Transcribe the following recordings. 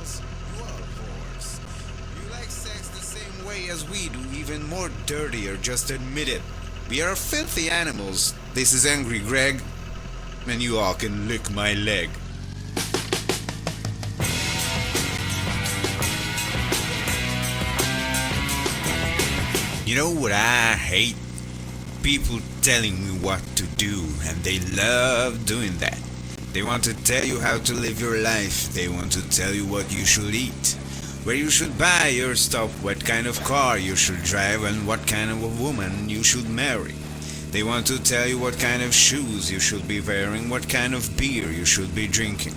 girls, you are whores. You like sex the same way as we do, even more dirtier, just admit it. We are filthy animals. This is Angry Greg, and you all can lick my leg. You know what I hate? People telling me what to do, and they love doing that. They want to tell you how to live your life. They want to tell you what you should eat, where you should buy your stuff, what kind of car you should drive, and what kind of a woman you should marry. They want to tell you what kind of shoes you should be wearing, what kind of beer you should be drinking.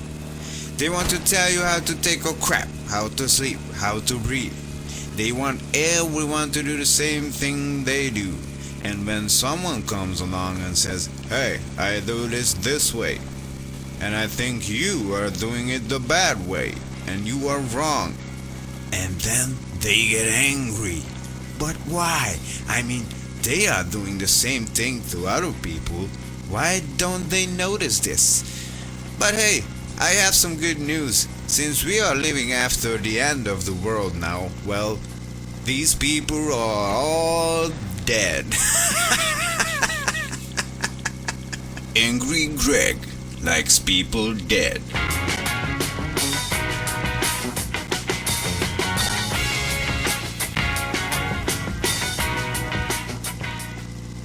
They want to tell you how to take a crap, how to sleep, how to breathe. They want everyone to do the same thing they do. And when someone comes along and says, "Hey, I do this way, and I think you are doing it the bad way, and you are wrong," and then they get angry. But why? I mean, they are doing the same thing to other people. Why don't they notice this? But hey, I have some good news. Since we are living after the end of the world now, well, these people are all dead. Angry Greg likes people dead.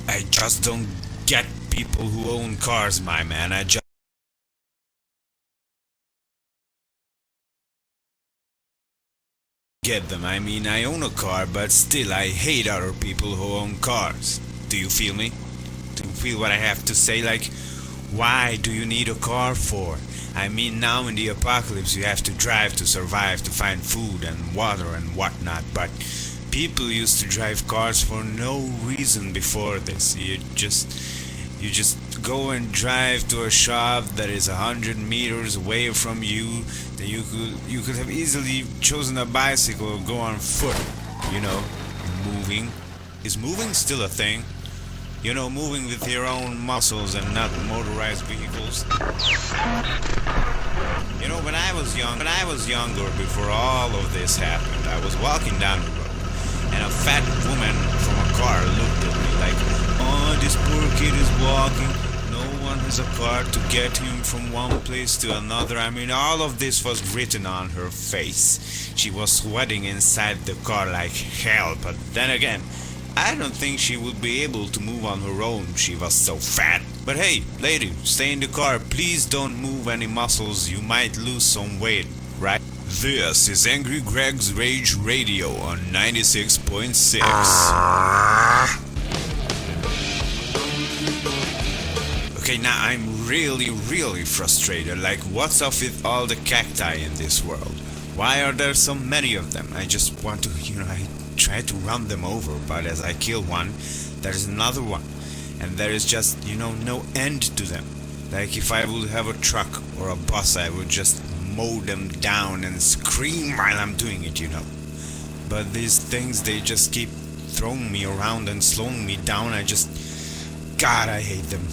I just don't get people who own cars, my man. I just get them. I mean, I own a car, but still I hate other people who own cars. Do you feel me? Do you feel what I have to say? Like, why do you need a car for? I mean, now in the apocalypse you have to drive to survive, to find food and water and whatnot, but people used to drive cars for no reason before this. You just go and drive to a shop that is 100 meters away from you. Then you could have easily chosen a bicycle or go on foot. You know, moving. Is moving still a thing? You know, moving with your own muscles and not motorized vehicles. You know, when I was younger, before all of this happened, I was walking down the road, and a fat woman from a car looked at me like, "Oh, this poor kid is walking. No one has a car to get him from one place to another." I mean, all of this was written on her face. She was sweating inside the car like hell, but then again, I don't think she would be able to move on her own. She was so fat. But hey, lady, stay in the car. Please don't move any muscles. You might lose some weight, right? This is Angry Greg's Rage Radio on 96.6. Okay, now I'm really frustrated. Like, what's up with all the cacti in this world? Why are there so many of them? I just want to, I try to run them over, but as I kill one, there's another one. And there is just, no end to them. Like, if I would have a truck or a bus, I would just mow them down and scream while I'm doing it, But these things, they just keep throwing me around and slowing me down. God, I hate them.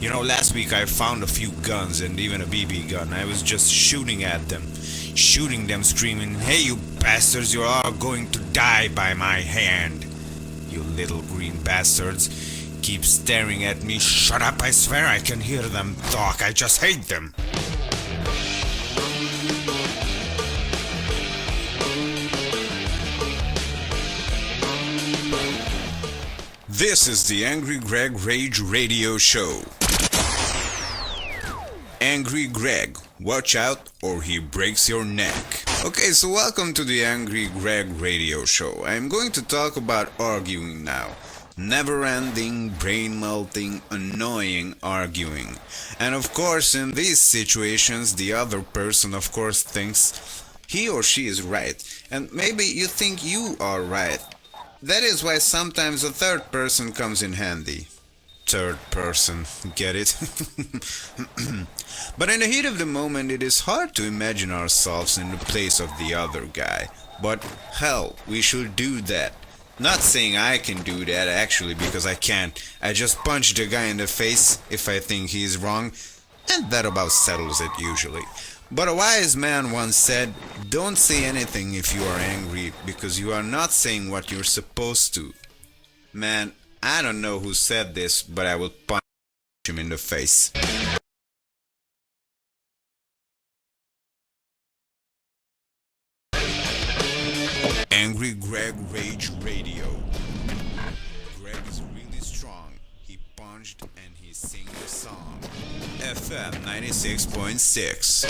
Last week I found a few guns and even a BB gun. I was just shooting them, screaming, "Hey, you bastards, you're all going to die by my hand. You little green bastards. Keep staring at me. Shut up, I swear I can hear them talk. I just hate them." This is the Angry Greg Rage Radio Show. Angry Greg, watch out or he breaks your neck. Okay, so welcome to the Angry Greg Radio Show. I'm going to talk about arguing now. Never-ending, brain-melting, annoying arguing. And of course, in these situations, the other person of course thinks he or she is right. And maybe you think you are right. That is why sometimes a third person comes in handy. Third person, get it? But in the heat of the moment, it is hard to imagine ourselves in the place of the other guy. But hell, we should do that. Not saying I can do that actually, because I can't. I just punch the guy in the face if I think he's wrong, and that about settles it usually. But a wise man once said, don't say anything if you are angry, because you are not saying what you're supposed to. Man, I don't know who said this, but I will punch him in the face. Angry Greg Rage Radio. Greg is really strong. He punched and he sing the song. FM 96.6.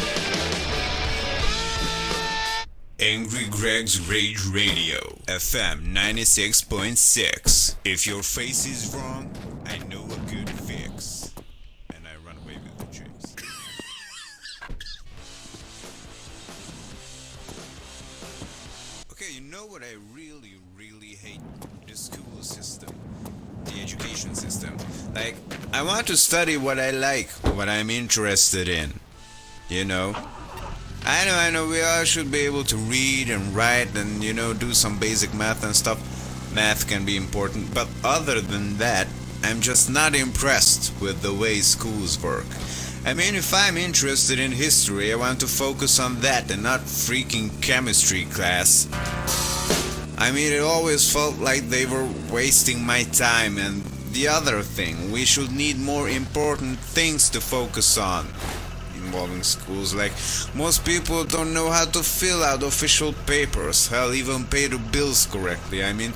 Angry Greg's Rage Radio. FM 96.6. If your face is wrong, I know a good fix. And I run away with the chicks. Okay, you know what I really hate? The school system. The education system. Like, I want to study what I like, what I'm interested in. You know? I know, we all should be able to read and write and, do some basic math and stuff. Math can be important, but other than that, I'm just not impressed with the way schools work. I mean, if I'm interested in history, I want to focus on that and not freaking chemistry class. I mean, it always felt like they were wasting my time, and the other thing, we should need more important things to focus on involving schools. Like, most people don't know how to fill out official papers, hell, even pay the bills correctly. I mean,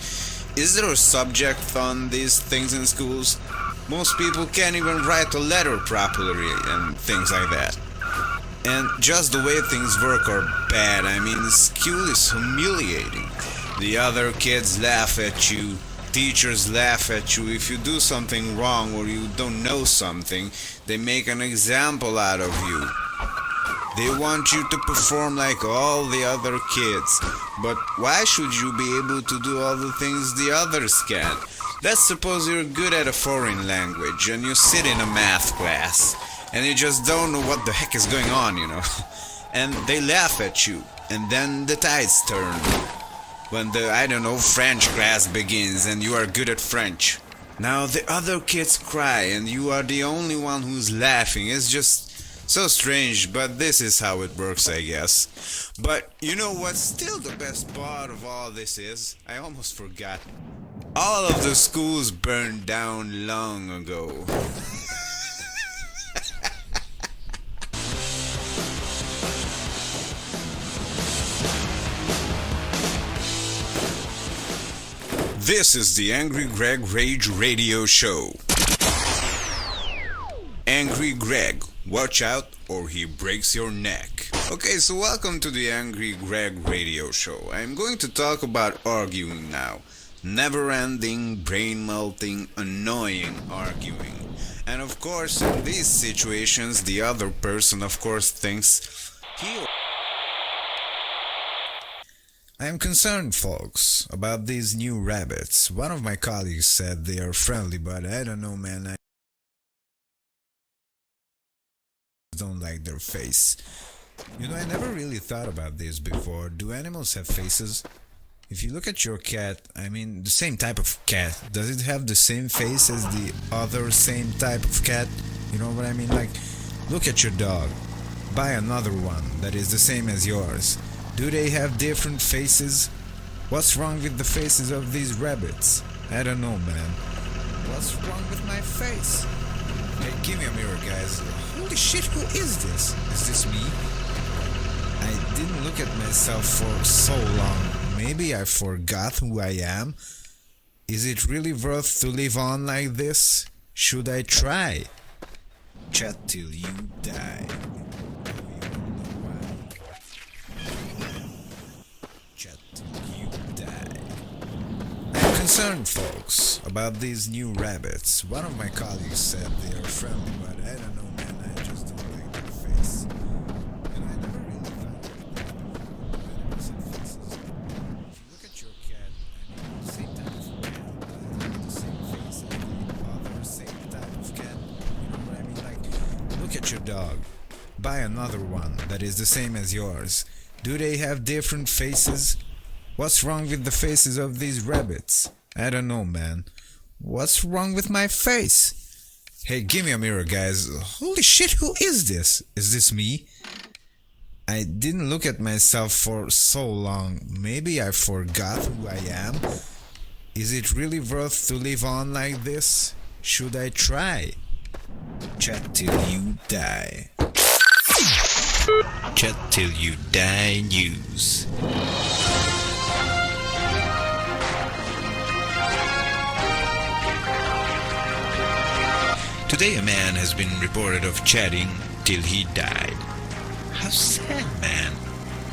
is there a subject on these things in schools? Most people can't even write a letter properly and things like that. And just the way things work are bad. I mean, school is humiliating. The other kids laugh at you. Teachers laugh at you if you do something wrong or you don't know something. They make an example out of you. They want you to perform like all the other kids. But why should you be able to do all the things the others can? Let's suppose you're good at a foreign language and you sit in a math class and you just don't know what the heck is going on, And they laugh at you, and then the tides turn. When the, French class begins and you are good at French. Now the other kids cry and you are the only one who's laughing. It's just so strange, but this is how it works, I guess. But you know what's still the best part of all this is? I almost forgot. All of the schools burned down long ago. This is the Angry Greg Rage Radio Show. Angry Greg, watch out or he breaks your neck. Okay, so welcome to the Angry Greg Radio Show. I'm going to talk about arguing now. Never-ending, brain-melting, annoying arguing. And of course, in these situations, the other person of course thinks he or I am concerned, folks, about these new rabbits. One of my colleagues said they are friendly, but I don't know, man. I don't like their face. I never really thought about this before. Do animals have faces? If you look at your cat, the same type of cat, does it have the same face as the other same type of cat? You know what I mean? Like, look at your dog. Buy another one that is the same as yours. Do they have different faces? What's wrong with the faces of these rabbits? I don't know, man. What's wrong with my face? Hey, give me a mirror, guys. Holy shit, who is this? Is this me? I didn't look at myself for so long. Maybe I forgot who I am. Is it really worth to live on like this? Should I try? Chat till you die. Concerned, folks, about these new rabbits. One of my colleagues said they are friendly, but I don't know, man. I just don't like their face. And I never really thought of faces. If you look at your cat, the same type of cat, the same face as the other same type of cat. You know what I mean? Like, look at your dog. Buy another one that is the same as yours. Do they have different faces? What's wrong with the faces of these rabbits? I don't know, man. What's wrong with my face? Hey, give me a mirror, guys. Holy shit, who is this? Is this me? I didn't look at myself for so long. Maybe I forgot who I am. Is it really worth to live on like this? Should I try? Chat till you die. Chat till you die news. Today a man has been reported of chatting till he died. How sad, man.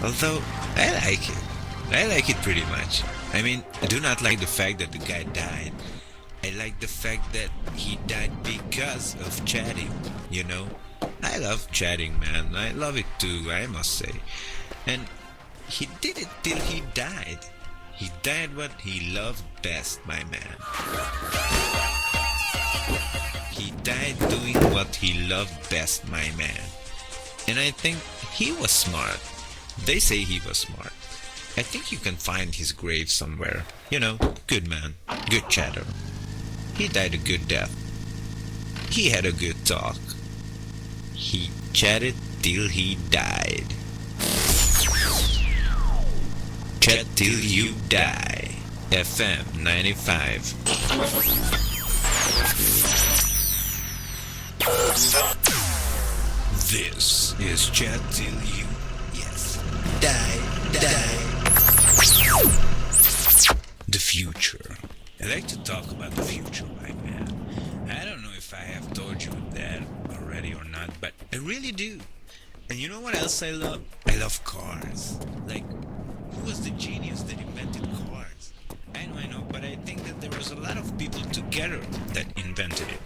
Although, I like it. I like it pretty much. I mean, I do not like the fact that the guy died. I like the fact that he died because of chatting, you know? I love chatting, man. I love it too, I must say. And he did it till he died. He died what he loved best, my man. He died doing what he loved best, my man. And I think he was smart. They say he was smart. I think you can find his grave somewhere. You know, good man, good chatter. He died a good death. He had a good talk. He chatted till he died. Chat till you die. FM 95. This is Chat till you, yes, die. The future. I like to talk about the future, my man. I don't know if I have told you that already or not, but I really do. And you know what else I love? I love cars. Like, who was the genius that invented cars? I know, but I think that there was a lot of people together that invented it.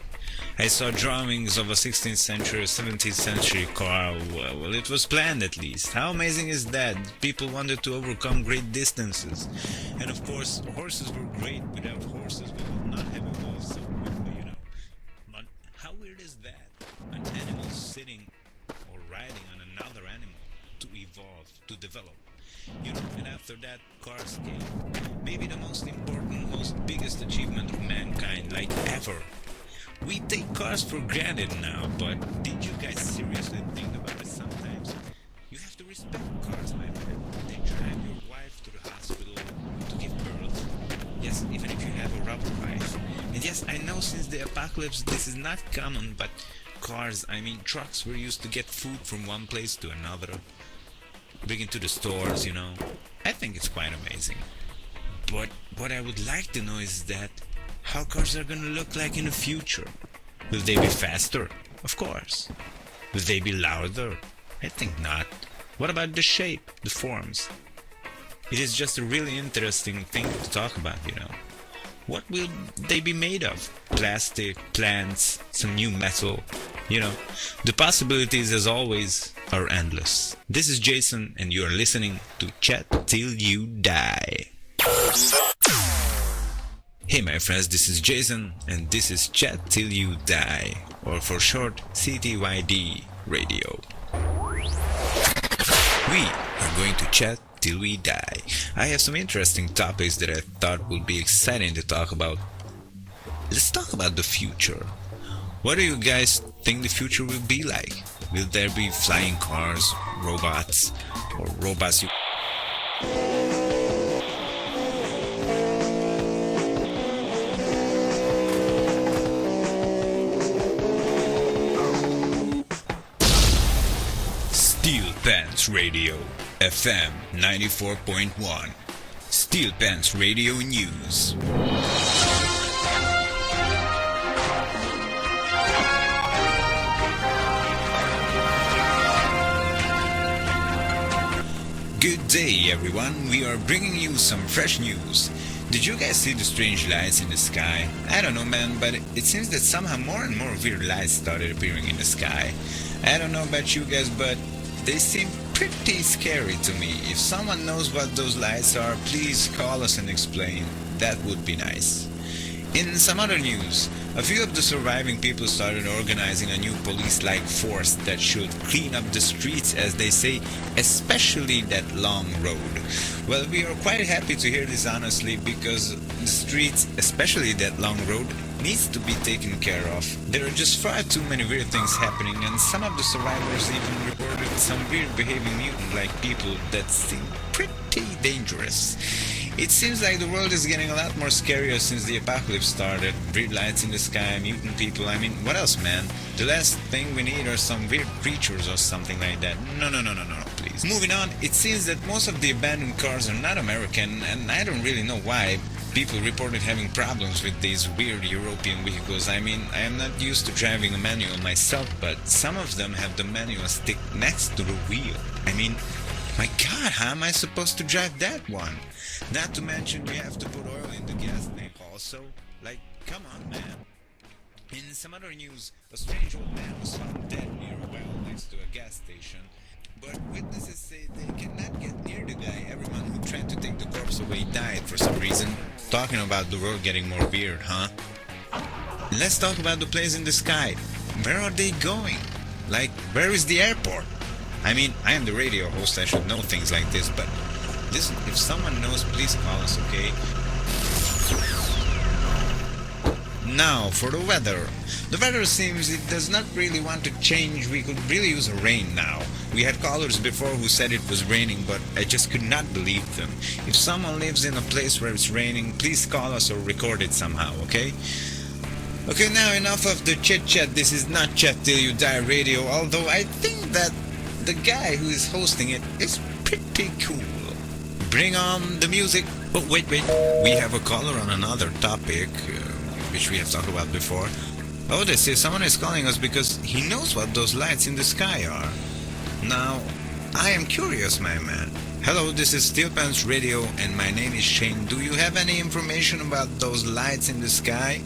I saw drawings of a 16th century, 17th century car. Well, it was planned at least. How amazing is that? People wanted to overcome great distances. And of course, horses were great. Without horses, we would not have evolved so quickly, you know. But how weird is that? An animal sitting or riding on another animal to evolve, to develop. You know, and after that, cars came. Maybe the most important, most biggest achievement of mankind, like ever. We take cars for granted now, but did you guys seriously think about it sometimes? You have to respect cars, my friend. They drive your wife to the hospital to give birth. Yes, even if you have a rubber wife. And yes, I know since the apocalypse this is not common, but cars, I mean trucks, were used to get food from one place to another. Bring it to the stores, you know. I think it's quite amazing. But what I would like to know is that how cars are gonna look like in the future. Will they be faster? Of course. Will they be louder? I think not. What about the shape, the forms? It is just a really interesting thing to talk about, you know. What will they be made of? Plastic, plants, some new metal, you know. The possibilities, as always, are endless. This is Jason, and you are listening to Chat Till You Die. Hey my friends, this is Jason, and this is Chat Till You Die, or for short, CTYD Radio. We are going to chat till we die. I have some interesting topics that I thought would be exciting to talk about. Let's talk about the future. What do you guys think the future will be like? Will there be flying cars, robots, or robots you... Steel Pants Radio, FM 94.1. Steel Pants Radio News. Good day, everyone. We are bringing you some fresh news. Did you guys see the strange lights in the sky? I don't know, man, but it seems that somehow more and more weird lights started appearing in the sky. I don't know about you guys, but they seem pretty scary to me. If someone knows what those lights are, please call us and explain. That would be nice. In some other news, a few of the surviving people started organizing a new police-like force that should clean up the streets, as they say, especially that long road. Well, we are quite happy to hear this honestly, because the streets, especially that long road, needs to be taken care of. There are just far too many weird things happening, and some of the survivors even reported some weird behaving mutant-like people that seem pretty dangerous. It seems like the world is getting a lot more scarier since the apocalypse started. Weird lights in the sky, mutant people, I mean, what else, man? The last thing we need are some weird creatures or something like that. No, please. Moving on, it seems that most of the abandoned cars are not American, and I don't really know why. People reported having problems with these weird European vehicles. I mean, I am not used to driving a manual myself, but some of them have the manual stick next to the wheel. I mean, my god, how am I supposed to drive that one? Not to mention you have to put oil in the gas tank also. Like, come on, man. In some other news, a strange old man was found dead near a well next to a gas station. But witnesses say they cannot get near the guy. Everyone who tried to take the corpse away died for some reason. Talking about the world getting more weird, huh? Let's talk about the planes in the sky. Where are they going? Like, where is the airport? I mean, I am the radio host, I should know things like this, but listen, if someone knows, please call us, okay? Now, for the weather. The weather seems it does not really want to change. We could really use a rain now. We had callers before who said it was raining, but I just could not believe them. If someone lives in a place where it's raining, please call us or record it somehow, okay? Okay, now enough of the chit-chat. This is not Chat Till You Die Radio, although I think that the guy who is hosting it is pretty cool. Bring on the music. Oh, wait. We have a caller on another topic, which we have talked about before. Oh, they say someone is calling us because he knows what those lights in the sky are. Now, I am curious, my man. Hello, this is Steel Pants Radio, and my name is Shane. Do you have any information about those lights in the sky?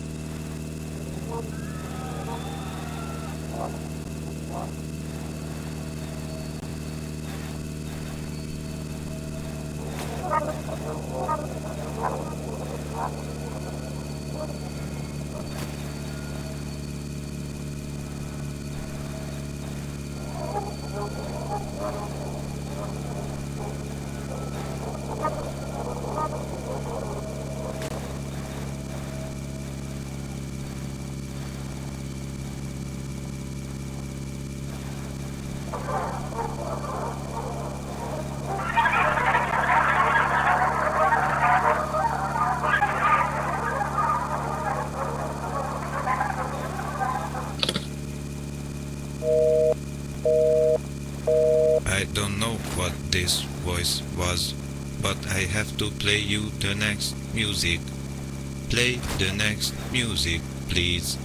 I don't know what this voice was, but I have to play you the next music. Play the next music, please.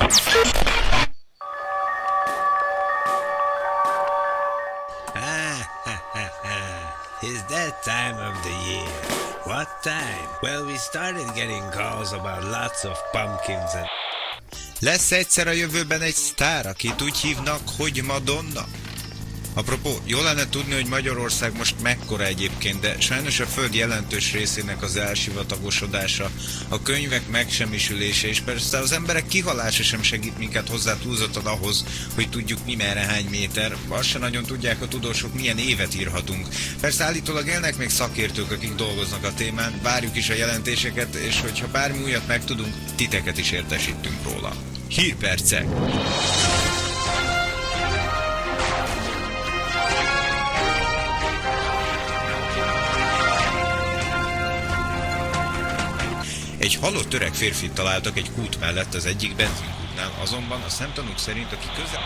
It's that time of the year. What time? Well, we started getting calls about lots of pumpkins and... Lesz egyszer a jövőben egy sztár, akit úgy hívnak, hogy Madonna? Apropó, jó lenne tudni, hogy Magyarország most mekkora egyébként, de sajnos a föld jelentős részének az elsivatagosodása, a könyvek megsemmisülése, és persze az emberek kihalása sem segít minket hozzá túlzottan ahhoz, hogy tudjuk mi merre hány méter. Azt se nagyon tudják a tudósok, milyen évet írhatunk. Persze állítólag élnek még szakértők, akik dolgoznak a témán, várjuk is a jelentéseket, és hogyha bármi újat megtudunk, titeket is értesítünk róla. Hírpercek! Egy halott öreg férfit találtak egy kút mellett az egyik benzinkútnál, azonban a szemtanúk szerint, aki közel...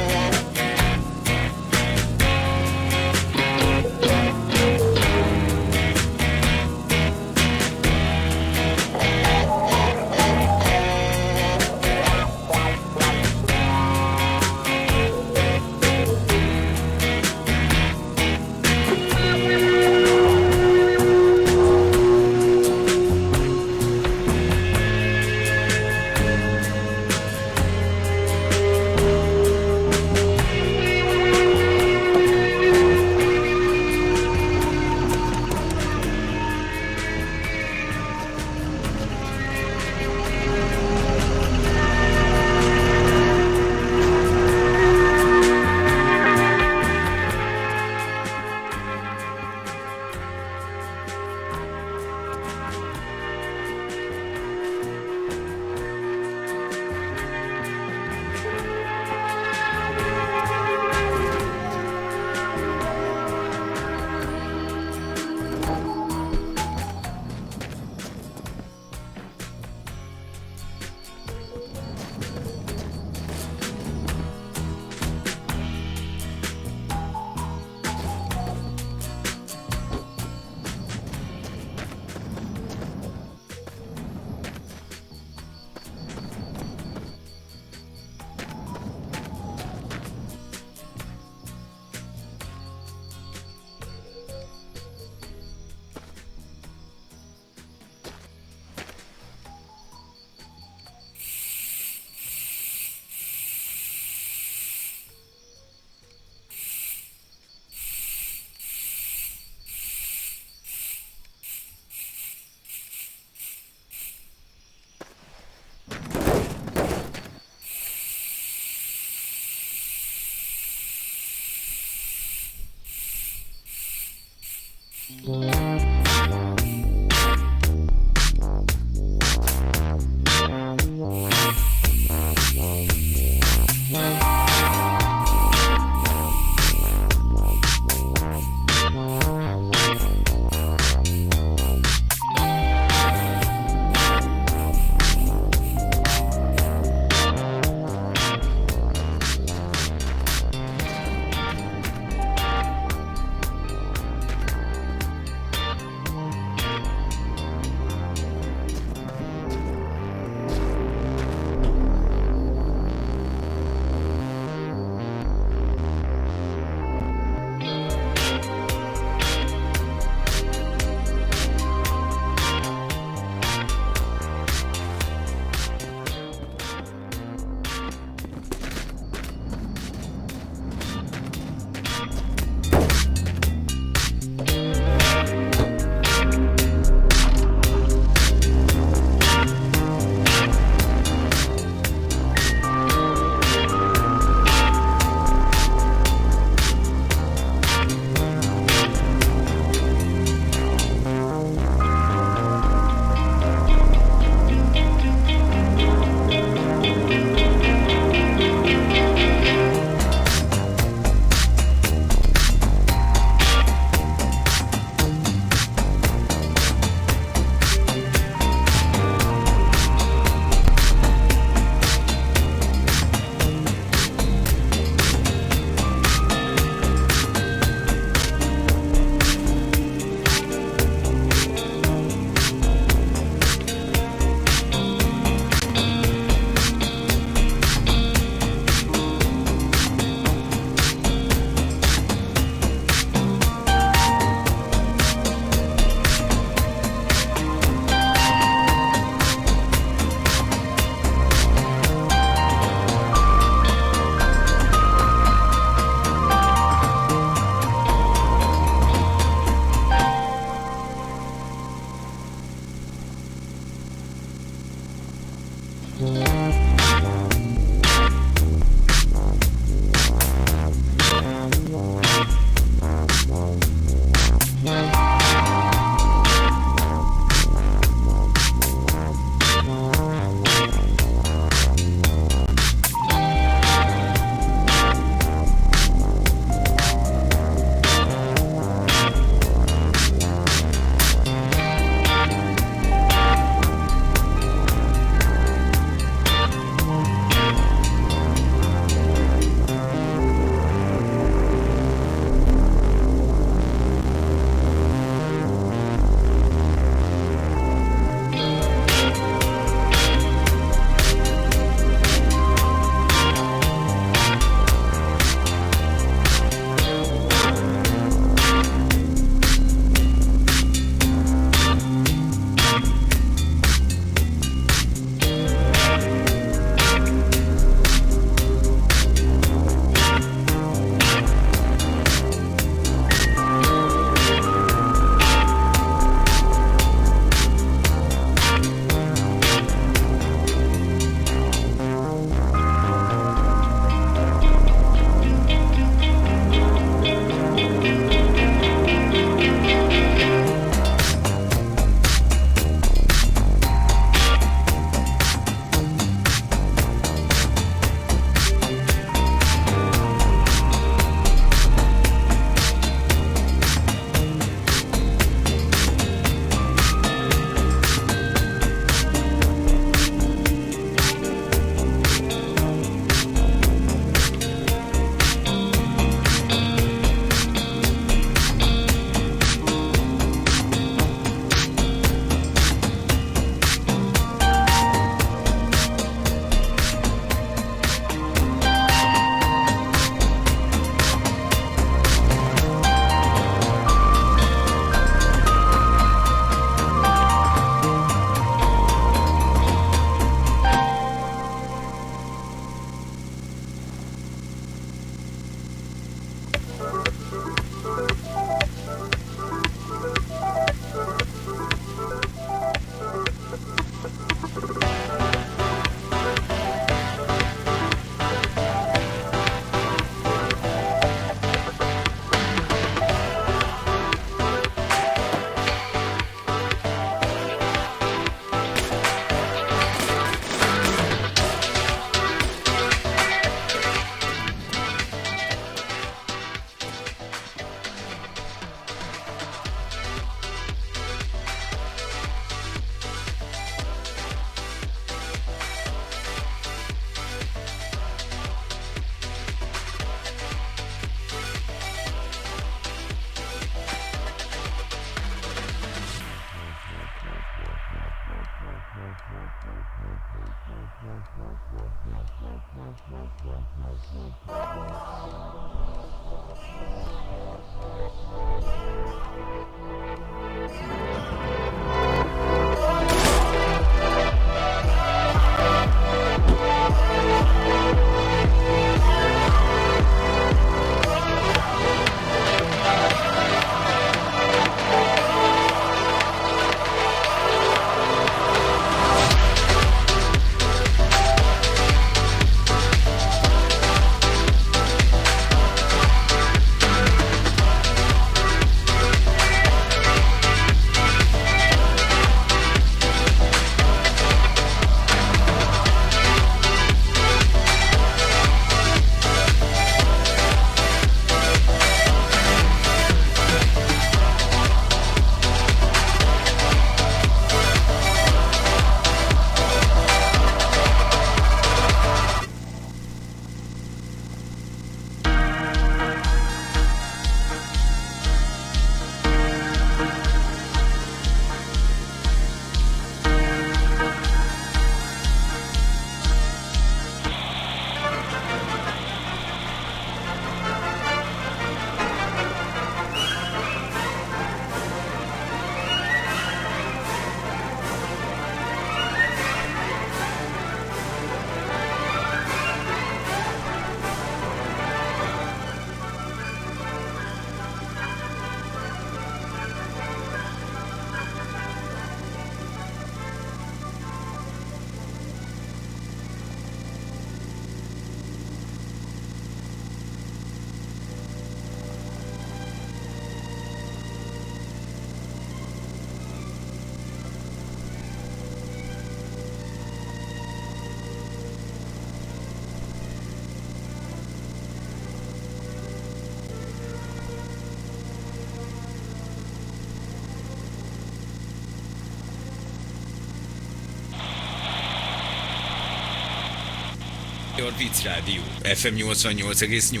A Vicc Rádió, FM 88,8.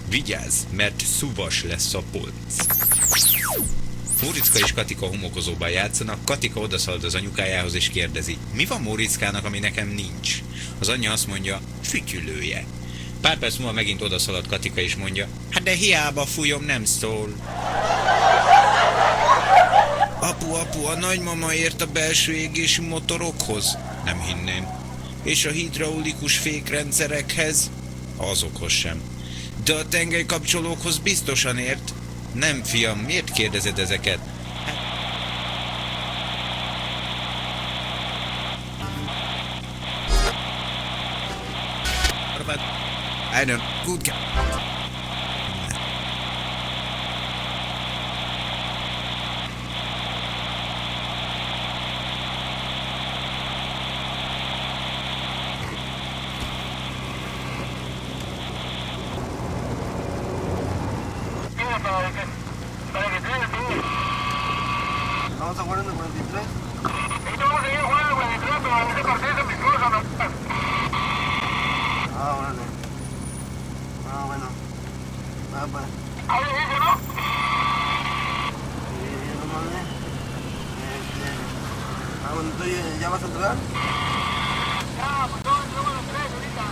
Vigyázz, mert szuvas lesz a polc. Móriczka és Katika homokozóban játszanak, Katika odaszalad az anyukájához és kérdezi, mi van Móriczkának, ami nekem nincs? Az anyja azt mondja, fütyülője. Pár perc múlva megint odaszalad Katika és mondja, hát de hiába fújom, nem szól. Apu, a nagymama ért a belső égési motorokhoz? Nem hinném. És a hidraulikus fékrendszerekhez? Azokhoz sem. De a tengelykapcsolókhoz biztosan ért? Nem, fiam, miért kérdezed ezeket? I don't... Good guy. Vamos a jugar en el 43. Estamos ahí jugando en el 43, pero en este partido mis hijos a los... Ah, órale. Ah, bueno. Ah, pues. Ahí dice, ¿no? No mames. Bueno, ¿tú ya vas a entrar? Ya, pues todos entramos los tres ahorita.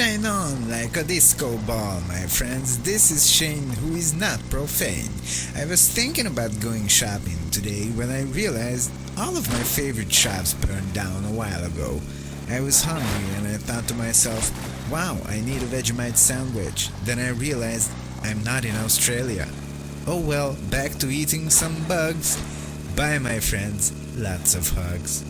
shine on like a disco ball, my friends. This is Shane, who is not profane. I was thinking about going shopping today when I realized all of my favorite shops burned down a while ago. I was hungry and I thought to myself, wow, I need a Vegemite sandwich. Then I realized I'm not in Australia. Oh well, back to eating some bugs. Bye, my friends. Lots of hugs.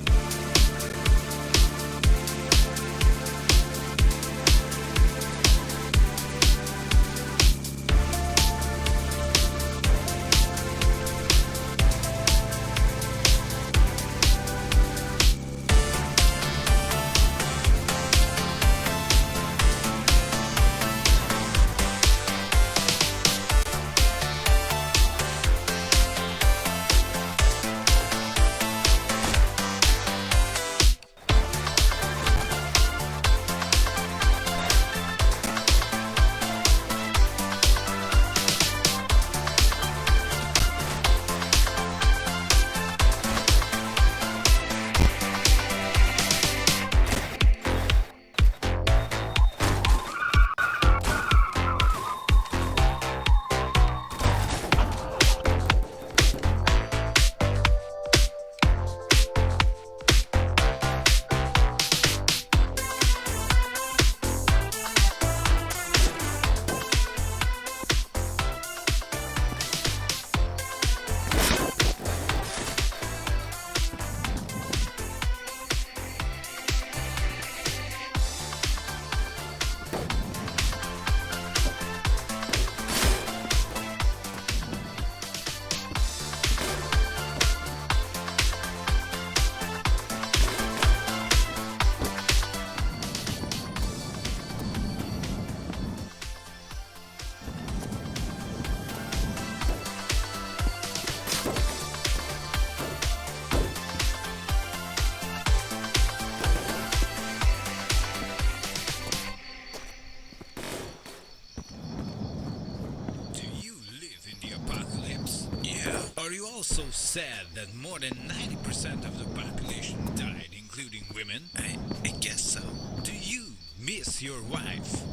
Are you also sad that more than 90% of the population died, including women? I guess so. Do you miss your wife?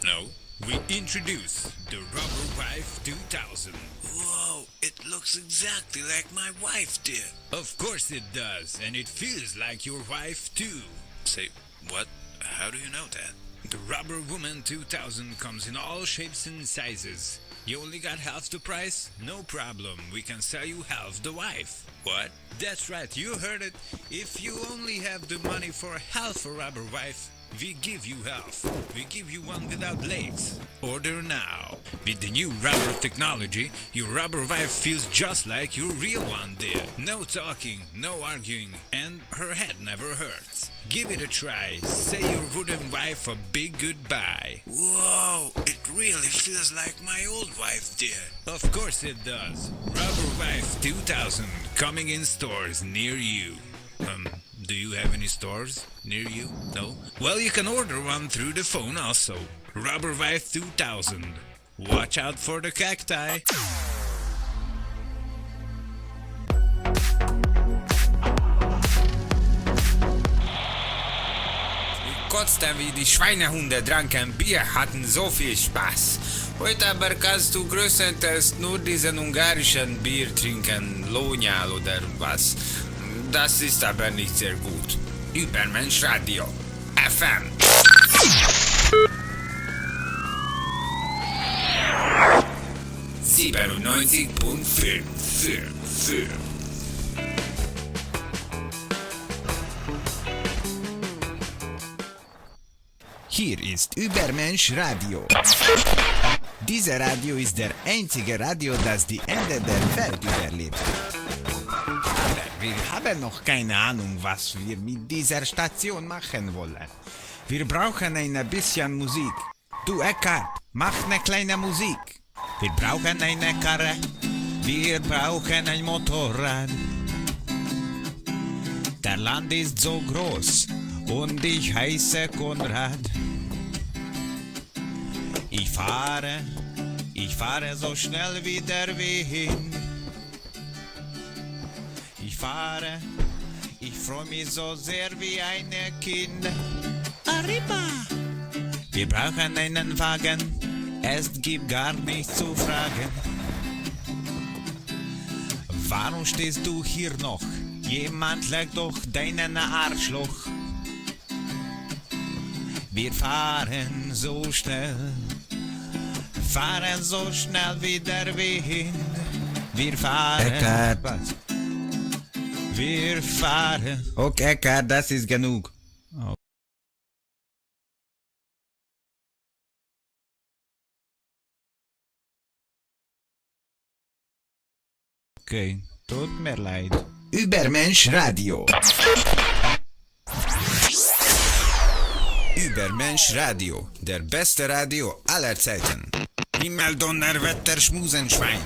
No. We introduce the Rubber Wife 2000. Whoa, it looks exactly like my wife did. Of course it does, and it feels like your wife too. Say, what? How do you know that? The Rubber Woman 2000 comes in all shapes and sizes. You only got half the price? No problem, we can sell you half the wife. What? That's right, you heard it. If you only have the money for half a rubber wife, we give you half. We give you one without legs. Order now. With the new rubber technology, your rubber wife feels just like your real one did. No talking, no arguing, and her head never hurts. Give it a try. Say your wooden wife a big goodbye. Whoa, it really feels like my old wife did. Of course it does. Rubber Wife 2000 coming in stores near you. Do you have any stores near you? No? Well, you can order one through the phone also. Rubber Wife 2000. Watch out for the cacti. Kotzten wie die Schweinehunde tranken Bier, hatten so viel Spaß. Heute aber kannst du größtenteils nur diesen ungarischen Bier trinken, Lonyal oder was. Das ist aber nicht sehr gut. Übermensch Radio. FM. ...97.5. Hier ist Übermensch Radio. Dieser Radio ist der einzige Radio, das die Ende der Welt überlebt. Aber wir haben noch keine Ahnung, was wir mit dieser Station machen wollen. Wir brauchen ein bisschen Musik. Du Eckhart, mach eine kleine Musik. Wir brauchen eine Karre. Wir brauchen ein Motorrad. Der Land ist so groß und ich heiße Konrad. Ich fahre so schnell wie der Wind. Ich freu mich so sehr wie ein Kind. Arriba, Wir brauchen einen Wagen, es gibt gar nichts zu fragen. Warum stehst du hier noch? Jemand leckt doch deinen Arschloch. Wir fahren so schnell wie der Wind. Wir fahren. Eckart. Was? Wir fahren. Okay, Eckart, das ist genug. Okay, tut mir leid. Übermensch Radio. Übermensch Radio, der beste Radio aller Zeiten. Himmel, Donnerwetter, Schmusenschwein.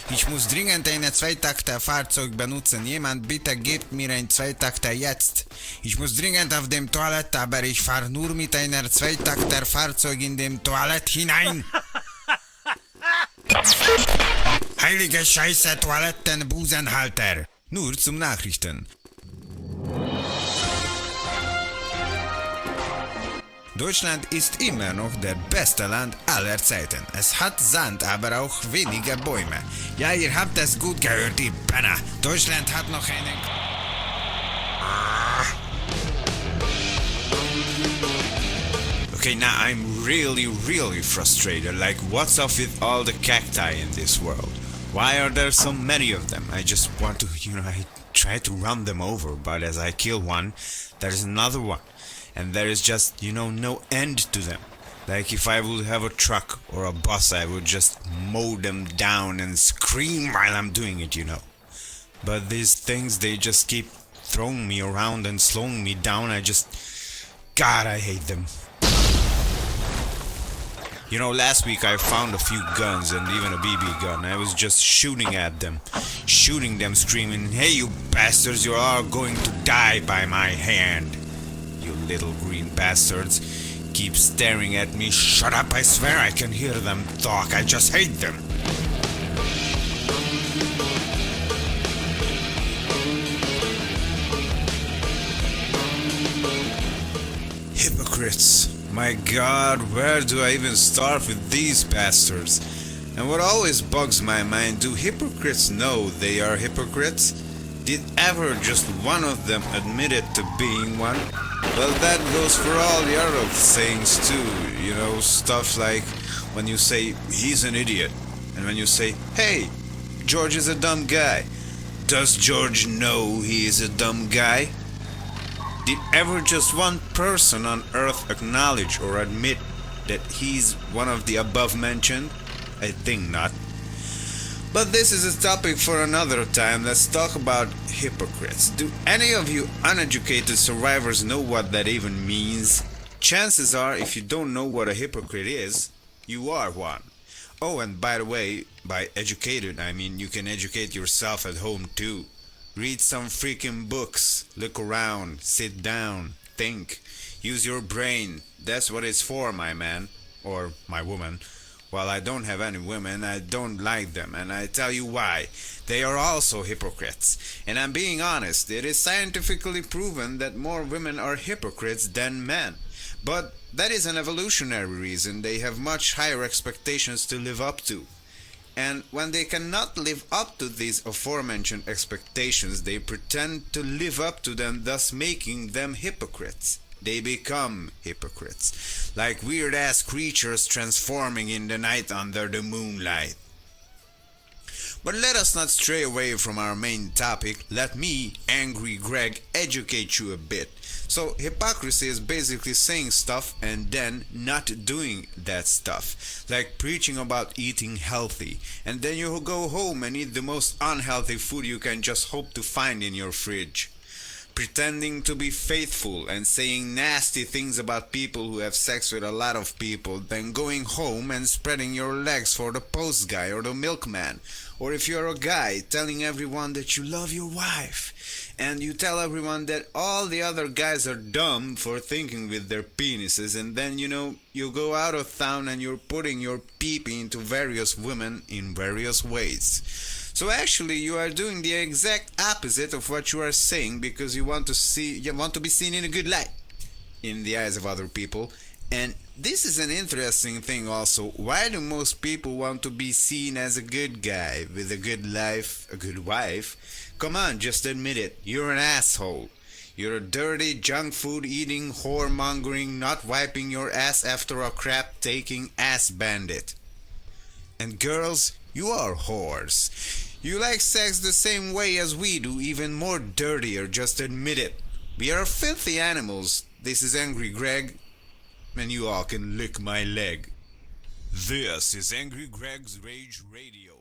Ich muss dringend ein Zweitakter-Fahrzeug benutzen. Jemand bitte gebt mir ein Zweitakter jetzt. Ich muss dringend auf dem Toilette, aber ich fahre nur mit einer Zweitakter-Fahrzeug in dem Toilette hinein. Heilige Scheiße, Toilettenbusenhalter. Nur zum Nachrichten. Deutschland ist immer noch der beste Land aller Zeiten. Es hat Sand, aber auch weniger Bäume. Ja, ihr habt es gut gehört, die Penner. Deutschland hat noch einen... Okay, now I'm really frustrated. Like, what's up with all the cacti in this world? Why are there so many of them? I just want to, I try to run them over, but as I kill one, there's another one. And there is just, no end to them. Like if I would have a truck or a bus, I would just mow them down and scream while I'm doing it, But these things, they just keep throwing me around and slowing me down. God, I hate them. Last week I found a few guns and even a BB gun. I was just shooting them, screaming, "Hey, you bastards, you are going to die by my hand. You little green bastards. Keep staring at me. Shut up, I swear I can hear them talk. I just hate them." Hypocrites. My God, where do I even start with these bastards? And what always bugs my mind, do hypocrites know they are hypocrites? Did ever just one of them admit it to being one? Well, that goes for all the other sayings too, stuff like when you say, "He's an idiot," and when you say, "Hey, George is a dumb guy." Does George know he is a dumb guy? Did ever just one person on earth acknowledge or admit that he's one of the above mentioned? I think not. But this is a topic for another time. Let's talk about hypocrites. Do any of you uneducated survivors know what that even means? Chances are, if you don't know what a hypocrite is, you are one. Oh, and by the way, by educated, I mean you can educate yourself at home too. Read some freaking books, look around, sit down, think, use your brain. That's what it's for, my man, or my woman. While I don't have any women, I don't like them, and I tell you why. They are also hypocrites. And I'm being honest, it is scientifically proven that more women are hypocrites than men. But that is an evolutionary reason. They have much higher expectations to live up to. And when they cannot live up to these aforementioned expectations, they pretend to live up to them, thus making them hypocrites. They become hypocrites, like weird-ass creatures transforming in the night under the moonlight. But let us not stray away from our main topic. Let me, Angry Greg, educate you a bit. So hypocrisy is basically saying stuff and then not doing that stuff. Like preaching about eating healthy, and then you go home and eat the most unhealthy food you can just hope to find in your fridge. Pretending to be faithful and saying nasty things about people who have sex with a lot of people, then going home and spreading your legs for the post guy or the milkman. Or if you're a guy, telling everyone that you love your wife, and you tell everyone that all the other guys are dumb for thinking with their penises, and then you go out of town and you're putting your pee-pee into various women in various ways. So actually you are doing the exact opposite of what you are saying, because you want to be seen in a good light in the eyes of other people, and This is an interesting thing also. Why do most people want to be seen as a good guy with a good life, a good wife? Come on, just admit it. You're an asshole. You're a dirty, junk food eating, whoremongering, not wiping your ass after a crap taking ass bandit. And girls, you are whores. You like sex the same way as we do, even more dirtier, just admit it. We are filthy animals. This is Angry Greg, and you all can lick my leg. This is Angry Greg's Rage Radio.